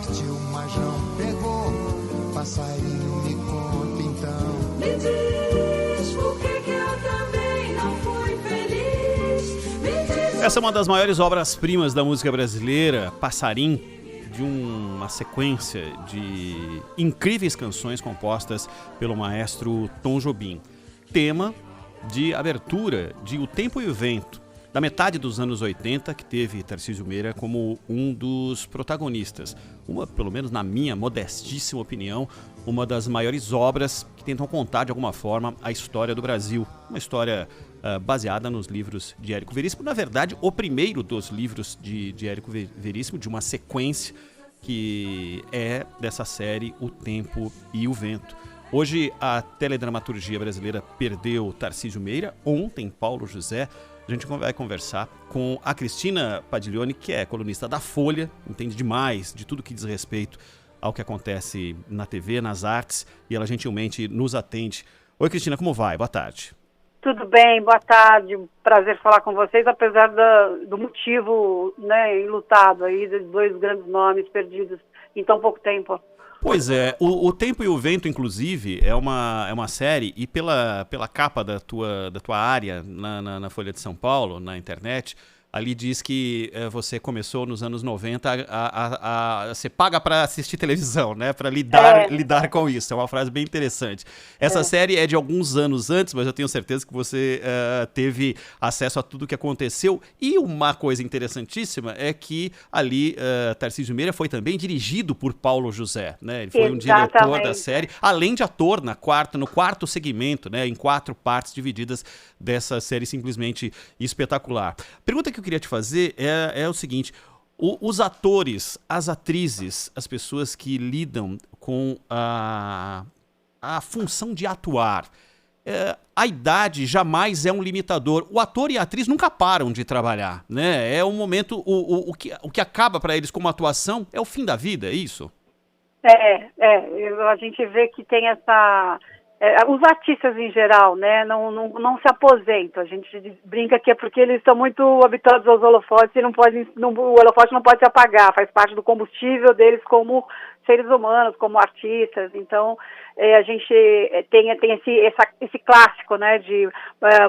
Se o Majão pegou, passarinho me conta então. Me diz por que eu também não fui feliz. Me diz. Essa é uma das maiores obras-primas da música brasileira, Passarim, de uma sequência de incríveis canções compostas pelo maestro Tom Jobim. Tema de abertura de O Tempo e o Vento, da metade dos anos 80, que teve Tarcísio Meira como um dos protagonistas. Uma, pelo menos na minha modestíssima opinião, uma das maiores obras que tentam contar de alguma forma a história do Brasil. Uma história baseada nos livros de Érico Veríssimo. Na verdade, o primeiro dos livros de Érico Veríssimo, de uma sequência que é dessa série O Tempo e o Vento. Hoje a teledramaturgia brasileira perdeu Tarcísio Meira, ontem Paulo José. A gente vai conversar com a Cristina Padiglione, que é colunista da Folha, entende demais de tudo que diz respeito ao que acontece na TV, nas artes, e ela gentilmente nos atende. Oi, Cristina, como vai? Boa tarde. Tudo bem, boa tarde. Prazer falar com vocês, apesar do motivo, né, enlutado aí, de dois grandes nomes perdidos em tão pouco tempo. Pois é, o Tempo e o Vento, inclusive, é uma série, e pela capa da tua área na Folha de São Paulo, na internet, ali diz que você começou nos anos 90 você paga para assistir televisão, né? Para lidar com isso. É uma frase bem interessante. Essa série é de alguns anos antes, mas eu tenho certeza que você teve acesso a tudo o que aconteceu. E uma coisa interessantíssima é que ali Tarcísio Meira foi também dirigido por Paulo José, né? Ele foi um diretor da série, além de ator no quarto segmento, né? Em 4 partes divididas dessa série simplesmente espetacular. Pergunta que eu queria te fazer é o seguinte: os atores, as atrizes, as pessoas que lidam com a função de atuar, a idade jamais é um limitador. O ator e a atriz nunca param de trabalhar, né? É um momento, o que acaba para eles como atuação é o fim da vida, é isso? A gente vê que tem essa... os artistas em geral, né, não se aposentam. A gente brinca que é porque eles estão muito habituados aos holofotes e o holofote não pode se apagar, faz parte do combustível deles como seres humanos, como artistas. Então, a gente tem esse clássico, né, de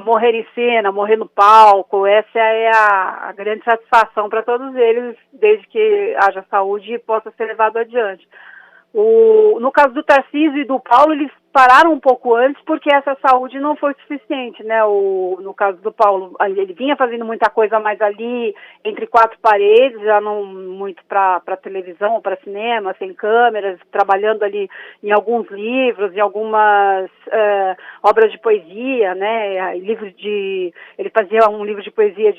morrer em cena, morrer no palco. Essa é a grande satisfação para todos eles, desde que haja saúde e possa ser levado adiante. No caso do Tarcísio e do Paulo, eles pararam um pouco antes porque essa saúde não foi suficiente, né? No caso do Paulo, ele vinha fazendo muita coisa mais ali, entre 4 paredes, já não muito para televisão ou para cinema, sem câmeras, trabalhando ali em alguns livros, em algumas obras de poesia, né? Ele fazia um livro de poesia,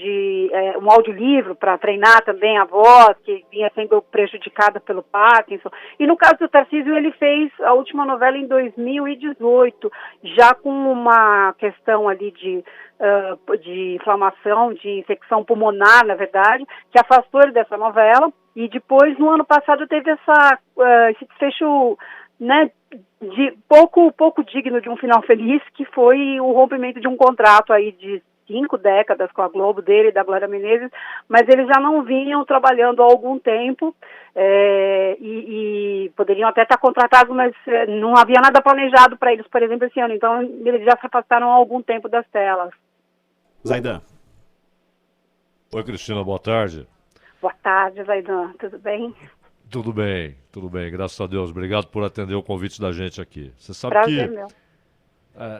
um audiolivro para treinar também a voz, que vinha sendo prejudicada pelo Parkinson. E no caso do Tarcísio, ele fez a última novela em 2018, já com uma questão ali de inflamação, de infecção pulmonar, na verdade, que afastou ele dessa novela. E depois, no ano passado, teve esse desfecho, né, de pouco digno de um final feliz, que foi o rompimento de um contrato aí de 5 décadas com a Globo, dele e da Glória Menezes, mas eles já não vinham trabalhando há algum tempo, e poderiam até estar contratados, mas não havia nada planejado para eles, por exemplo, esse ano. Então, eles já se afastaram há algum tempo das telas. Zaidan. Oi, Cristina, boa tarde. Boa tarde, Zaidan. Tudo bem? Tudo bem, graças a Deus. Obrigado por atender o convite da gente aqui. Você sabe Prazer, meu.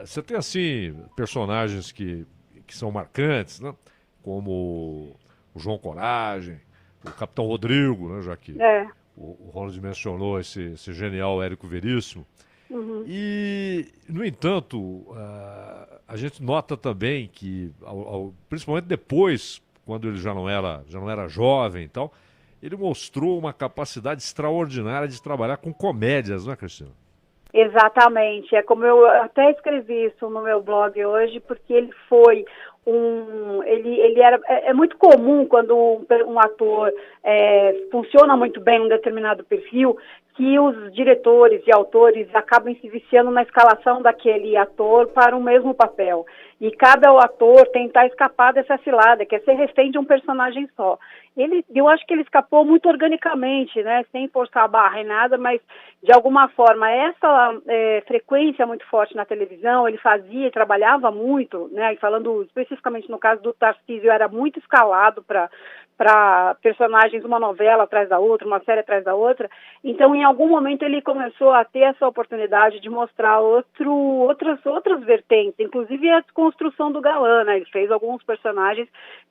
Você tem, assim, personagens que são marcantes, né? Como o João Coragem, o Capitão Rodrigo, né? Já que o Ronald mencionou esse genial Érico Veríssimo. Uhum. E, no entanto, a gente nota também que, principalmente depois, quando ele já não era jovem e tal, ele mostrou uma capacidade extraordinária de trabalhar com comédias, não é, Cristina? Exatamente, é como eu até escrevi isso no meu blog hoje, porque ele foi é muito comum quando um ator funciona muito bem em um determinado perfil, que os diretores e autores acabam se viciando na escalação daquele ator para o mesmo papel. E cada ator tentar escapar dessa cilada, que é ser refém de um personagem só. Eu acho que ele escapou muito organicamente, né, sem forçar a barra em nada, mas de alguma forma essa frequência muito forte na televisão, ele fazia e trabalhava muito, né, e falando especificamente no caso do Tarcísio, era muito escalado para personagens, uma novela atrás da outra, uma série atrás da outra. Então, em algum momento, ele começou a ter essa oportunidade de mostrar outras vertentes, inclusive a desconstrução do galã, né? Ele fez alguns personagens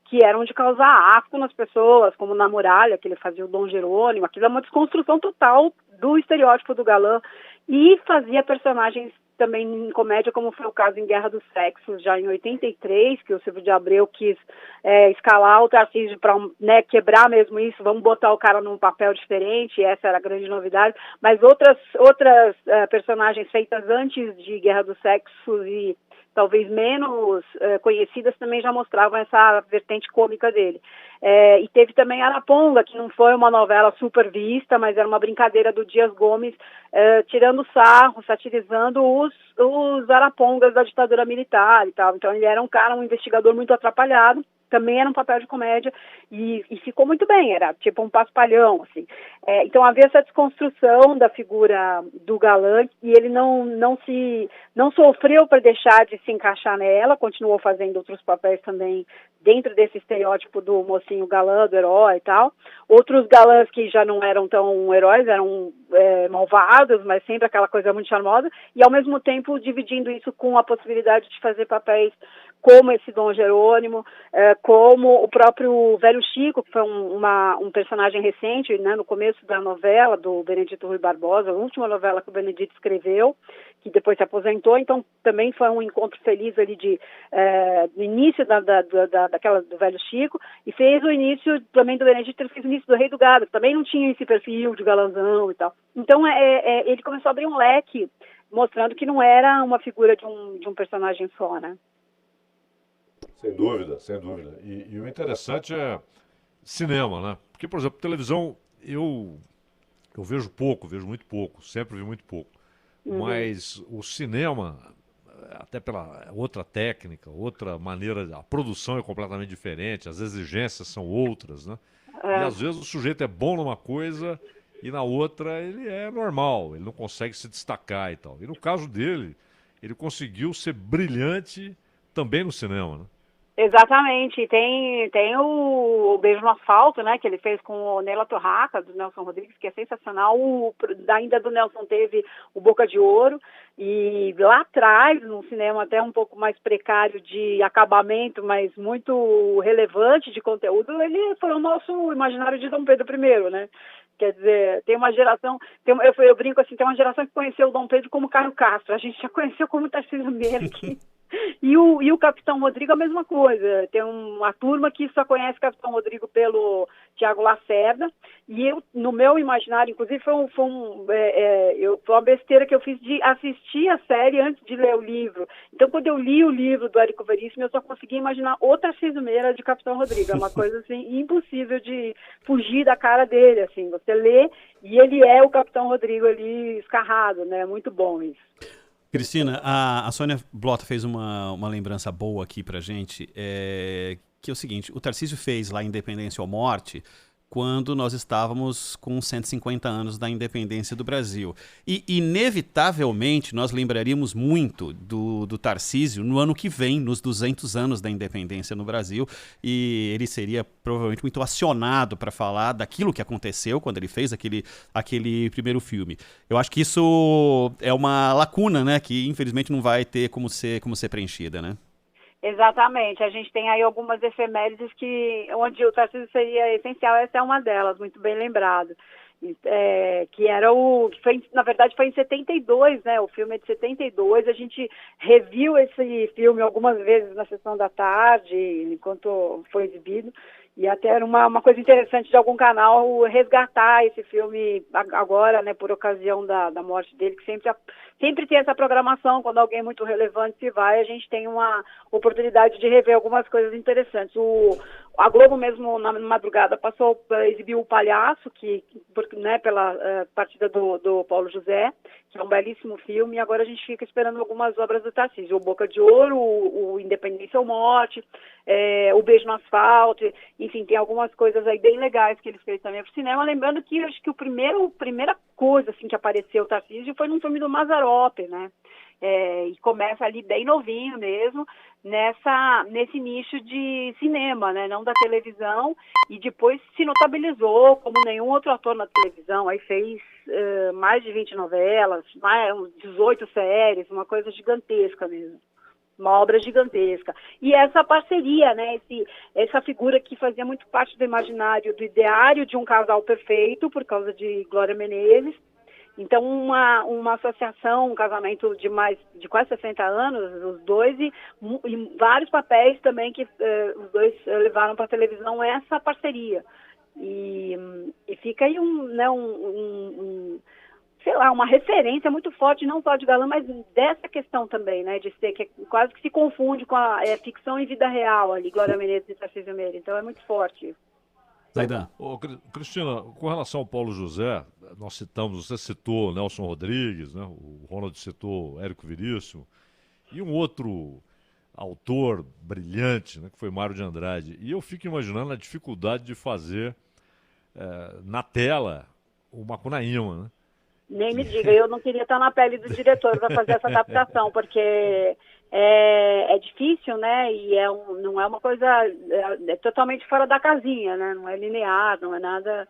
que eram de causar asco nas pessoas, como na Muralha, que ele fazia o Dom Jerônimo. Aquilo é uma desconstrução total do estereótipo do galã, e fazia personagens também em comédia, como foi o caso em Guerra dos Sexos, já em 83, que o Silvio de Abreu quis escalar o Tarcísio para quebrar mesmo isso, vamos botar o cara num papel diferente, essa era a grande novidade, mas outras personagens feitas antes de Guerra dos Sexos e talvez menos conhecidas também já mostravam essa vertente cômica dele. E teve também Araponga, que não foi uma novela super vista, mas era uma brincadeira do Dias Gomes, tirando sarro, satirizando os arapongas da ditadura militar e tal. Então ele era um investigador muito atrapalhado, também era um papel de comédia e ficou muito bem, era tipo um paspalhão, assim. Então havia essa desconstrução da figura do galã e ele não sofreu para deixar de se encaixar nela, continuou fazendo outros papéis também dentro desse estereótipo do mocinho galã, do herói e tal. Outros galãs que já não eram tão heróis, eram malvados, mas sempre aquela coisa muito charmosa, e ao mesmo tempo dividindo isso com a possibilidade de fazer papéis como esse Dom Jerônimo, como o próprio Velho Chico, que foi um personagem recente, né, no começo da novela do Benedito Rui Barbosa, a última novela que o Benedito escreveu, que depois se aposentou. Então também foi um encontro feliz ali no início daquela do Velho Chico, e fez o início também do Benedito, ele fez o início do Rei do Gado, que também não tinha esse perfil de galanzão e tal. Então ele começou a abrir um leque, mostrando que não era uma figura de um personagem só, né? Sem dúvida, sem dúvida. E o interessante é cinema, né? Porque, por exemplo, televisão, eu vejo pouco, vejo muito pouco, sempre vi muito pouco. Mas o cinema, até pela outra técnica, outra maneira, a produção é completamente diferente, as exigências são outras, né? E às vezes o sujeito é bom numa coisa e na outra ele é normal, ele não consegue se destacar e tal. E no caso dele, ele conseguiu ser brilhante também no cinema, né? Exatamente, tem o Beijo no Asfalto, né, que ele fez com o Nela Torraca, do Nelson Rodrigues, que é sensacional. Ainda do Nelson teve o Boca de Ouro, e lá atrás, num cinema até um pouco mais precário de acabamento, mas muito relevante de conteúdo, ele foi o nosso imaginário de Dom Pedro I, né? Quer dizer, tem uma geração, eu brinco assim, tem uma geração que conheceu o Dom Pedro como Caio Castro, a gente já conheceu como Tarcísio Meira aqui. E o Capitão Rodrigo a mesma coisa, tem uma turma que só conhece o Capitão Rodrigo pelo Tiago Lacerda, e eu, no meu imaginário, inclusive foi uma besteira que eu fiz de assistir a série antes de ler o livro. Então quando eu li o livro do Érico Veríssimo, eu só consegui imaginar outra Tarcísio Meira de Capitão Rodrigo, é uma coisa assim, impossível de fugir da cara dele, assim, você lê e ele é o Capitão Rodrigo ali escarrado, né, muito bom isso. Cristina, a Sônia Blota fez uma lembrança boa aqui pra gente, que é o seguinte: o Tarcísio fez lá Independência ou Morte quando nós estávamos com 150 anos da independência do Brasil. E, inevitavelmente, nós lembraríamos muito do Tarcísio no ano que vem, nos 200 anos da independência no Brasil, e ele seria provavelmente muito acionado para falar daquilo que aconteceu quando ele fez aquele primeiro filme. Eu acho que isso é uma lacuna, né, que infelizmente não vai ter como ser preenchida, né? Exatamente, a gente tem aí algumas efemérides onde o Tarcísio seria essencial, essa é uma delas, muito bem lembrado. Na verdade foi em 72, né, o filme é de 72, a gente reviu esse filme algumas vezes na sessão da tarde, enquanto foi exibido, E até era uma coisa interessante de algum canal resgatar esse filme agora, né, por ocasião da morte dele, que sempre tem essa programação, quando alguém muito relevante se vai, a gente tem uma oportunidade de rever algumas coisas interessantes. A Globo mesmo, na madrugada, exibiu O Palhaço, né, pela partida do Paulo José, que é um belíssimo filme, e agora a gente fica esperando algumas obras do Tarcísio, o Boca de Ouro, o Independência ou Morte, o Beijo no Asfalto, enfim, tem algumas coisas aí bem legais que ele fez também pro cinema, lembrando que acho que a primeira coisa assim, que apareceu o Tarcísio foi num filme do Mazzaropi, né? E começa ali bem novinho mesmo, nesse nicho de cinema, né? Não da televisão, e depois se notabilizou como nenhum outro ator na televisão, aí fez mais de 20 novelas, uns 18 séries, uma coisa gigantesca mesmo. Uma obra gigantesca. E essa parceria, né, essa figura que fazia muito parte do imaginário, do ideário de um casal perfeito, por causa de Glória Menezes. Então, uma associação, um casamento de quase 60 anos, os dois, e vários papéis também que os dois levaram para a televisão, essa parceria. E fica aí sei lá, uma referência muito forte, não só de galã, mas dessa questão também, né, de ser que quase que se confunde com a ficção e vida real ali, Glória Menezes e Tarcísio Meira. Então é muito forte. Zaidan. Cristina, com relação ao Paulo José, você citou Nelson Rodrigues, né? O Ronald citou Érico Veríssimo, e um outro autor brilhante, né, que foi Mário de Andrade. E eu fico imaginando a dificuldade de fazer na tela o Macunaíma, né? Nem me diga, eu não queria estar na pele do diretor para fazer essa adaptação, porque é difícil, né? E não é uma coisa, totalmente fora da casinha, né? Não é linear, não é nada.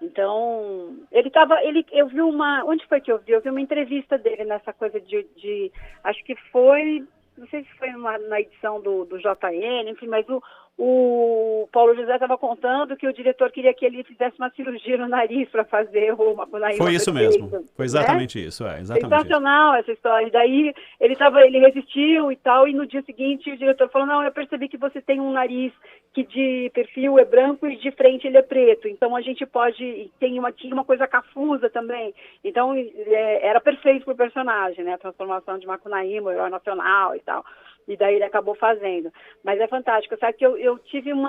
Então, eu vi onde foi que eu vi? Eu vi uma entrevista dele nessa coisa acho que foi, não sei se foi na edição do JN, enfim, mas o Paulo José estava contando que o diretor queria que ele fizesse uma cirurgia no nariz para fazer o Macunaíma. Foi isso mesmo, foi exatamente isso. Exatamente sensacional essa história. E daí ele resistiu e tal, e no dia seguinte o diretor falou, não, eu percebi que você tem um nariz que de perfil é branco e de frente ele é preto, então a gente tinha uma coisa cafusa também, então era perfeito pro personagem, né, a transformação de Macunaíma, o herói nacional e tal. E daí ele acabou fazendo. Mas é fantástico. Sabe que eu tive um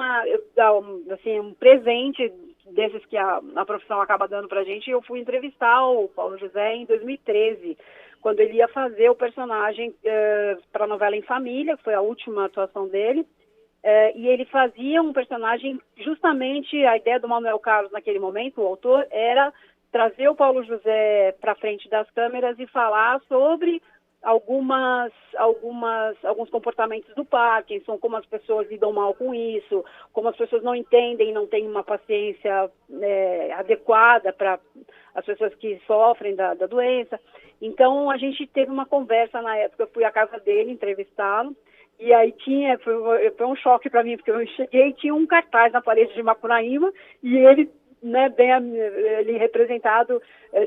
presente desses que a profissão acaba dando pra gente, e eu fui entrevistar o Paulo José em 2013, quando ele ia fazer o personagem para a novela Em Família, que foi a última atuação dele, e ele fazia um personagem, justamente a ideia do Manuel Carlos naquele momento, o autor, era trazer o Paulo José para frente das câmeras e falar sobre alguns comportamentos do Parkinson, como as pessoas lidam mal com isso, como as pessoas não entendem, não têm uma paciência adequada para as pessoas que sofrem da doença. Então, a gente teve uma conversa na época, eu fui à casa dele entrevistá-lo, e aí foi um choque para mim, porque eu cheguei e tinha um cartaz na parede de Macunaíma, e ele, né, ele representado,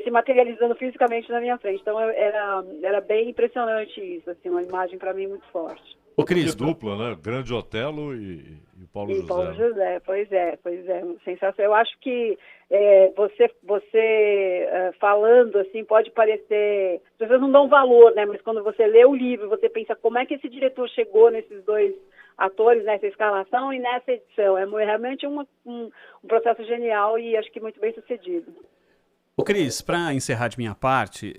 se materializando fisicamente na minha frente. Então era bem impressionante isso, assim, uma imagem para mim muito forte. O Cris, dupla, né? Grande Otelo e Paulo José. Paulo José, pois é, sensacional. Eu acho que você falando assim pode parecer, as pessoas não dão valor, né? Mas quando você lê o livro, você pensa como é que esse diretor chegou nesses dois atores, nessa escalação e nessa edição. É realmente um processo genial e acho que muito bem sucedido. Ô Cris, para encerrar de minha parte,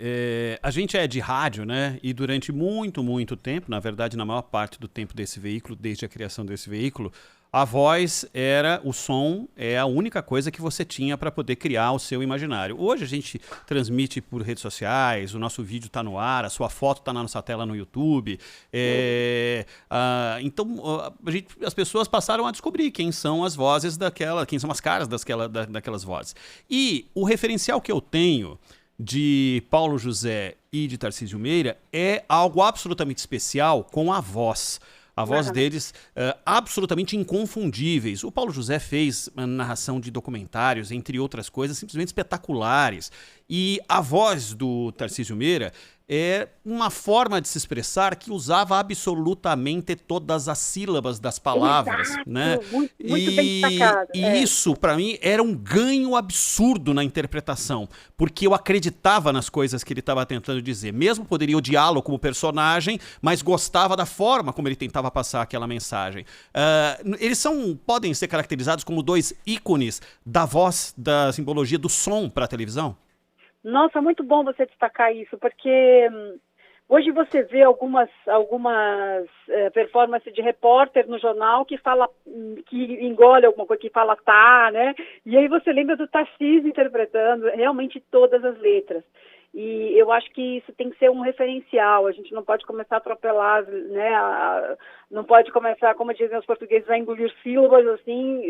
a gente é de rádio, né? E durante muito, muito tempo, na verdade, na maior parte do tempo desse veículo, desde a criação desse veículo, a voz o som é a única coisa que você tinha para poder criar o seu imaginário. Hoje a gente transmite por redes sociais, o nosso vídeo está no ar, a sua foto está na nossa tela no YouTube. Então as pessoas passaram a descobrir quem são as vozes quem são as caras daquelas vozes. E o referencial que eu tenho de Paulo José e de Tarcísio Meira é algo absolutamente especial com a voz. A voz deles absolutamente inconfundíveis. O Paulo José fez uma narração de documentários, entre outras coisas, simplesmente espetaculares. E a voz do Tarcísio Meira é uma forma de se expressar que usava absolutamente todas as sílabas das palavras, Exato, né? muito bem destacado. E isso, para mim, era um ganho absurdo na interpretação, porque eu acreditava nas coisas que ele estava tentando dizer. Mesmo poderia odiá-lo como personagem, mas gostava da forma como ele tentava passar aquela mensagem. Eles podem ser caracterizados como dois ícones da voz, da simbologia do som para a televisão? Nossa, muito bom você destacar isso, porque hoje você vê algumas performances de repórter no jornal que fala, que engole alguma coisa, que fala tá, né? E aí você lembra do Tarcísio interpretando realmente todas as letras. E eu acho que isso tem que ser um referencial, a gente não pode começar a atropelar, né? Não pode começar, como dizem os portugueses, a engolir sílabas, assim,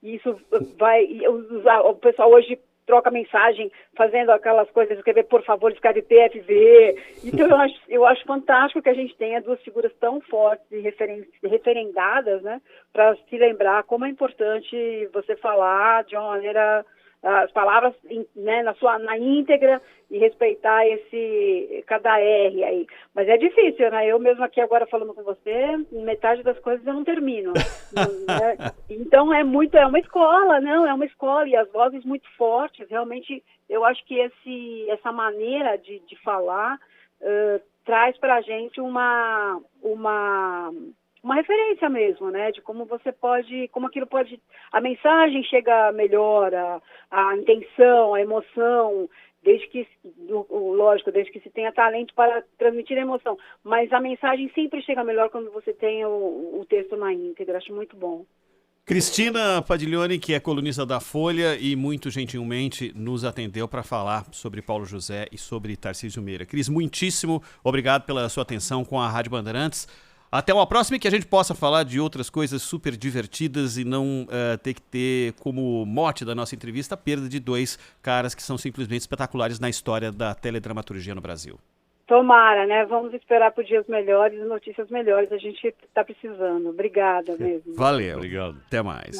isso vai... O pessoal hoje troca mensagem, fazendo aquelas coisas, escrever por favor, escreve PFV. Então eu acho fantástico que a gente tenha duas figuras tão fortes e referendadas, né, para se lembrar como é importante você falar de uma maneira, as palavras, né, na íntegra, e respeitar cada R aí. Mas é difícil, né? Eu mesmo aqui agora falando com você, metade das coisas eu não termino. Né? Então é uma escola, não? É uma escola, e as vozes muito fortes, realmente, eu acho que essa maneira de falar traz pra gente uma referência mesmo, né, de como como aquilo pode, a mensagem chega melhor, a intenção, a emoção, desde que se tenha talento para transmitir a emoção, mas a mensagem sempre chega melhor quando você tem o texto na íntegra, acho muito bom. Cristina Padiglione, que é colunista da Folha e muito gentilmente nos atendeu para falar sobre Paulo José e sobre Tarcísio Meira. Cris, muitíssimo obrigado pela sua atenção com a Rádio Bandeirantes. Até uma próxima e que a gente possa falar de outras coisas super divertidas e não ter que ter como mote da nossa entrevista a perda de dois caras que são simplesmente espetaculares na história da teledramaturgia no Brasil. Tomara, né? Vamos esperar por dias melhores e notícias melhores. A gente está precisando. Obrigada mesmo. Valeu. Obrigado. Até mais.